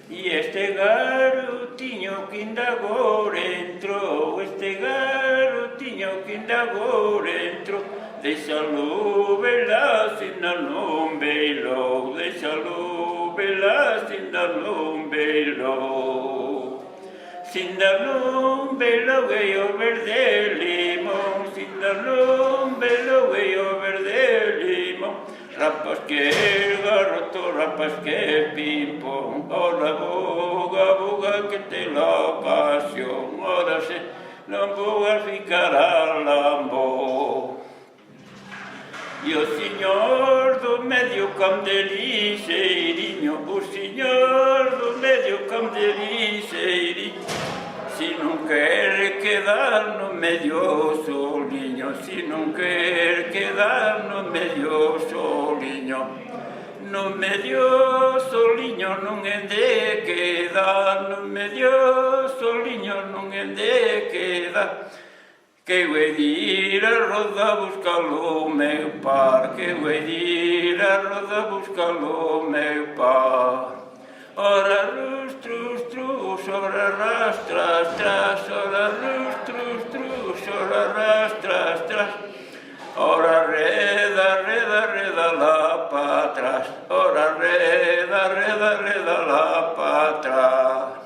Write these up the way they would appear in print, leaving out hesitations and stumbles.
E este garotinho que ainda agora entrou, este garotinho que ainda agora entrou, deixa-lo bela se ainda não beilou, deixa-lo bela se ainda não beilou. Se ainda não beilou e o verde limão, se ainda não beilou e o verde limão, rapaz que garoto, rapaz que pimpón, ora boga, boga que te la pasión, ora se non boga ficar a lambo. E o señor do medio cam de lixeiriño, o señor do medio cam de lixeiriño, si non quer quedar no medio soliño, si non quer quedar no medio soliño, no medio soliño non é de quedar, no medio soliño non é de quedar, que vai dir a roda buscalo meu par, que vai dir a roda buscalo meu par. Ora rus, trus, trus, ora ras, tras, tras, ora rus, trus, trus, ora ras, tras, tras, ora reda, reda, reda lá para trás, ora reda, reda, reda lá para trás.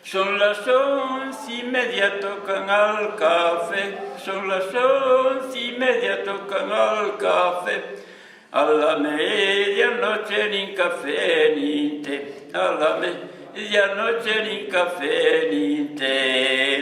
Son las 11:30, tocan al café, son las 11:30, tocan al café. A la medianoche nin café nin té, a la medianoche nin café nin té.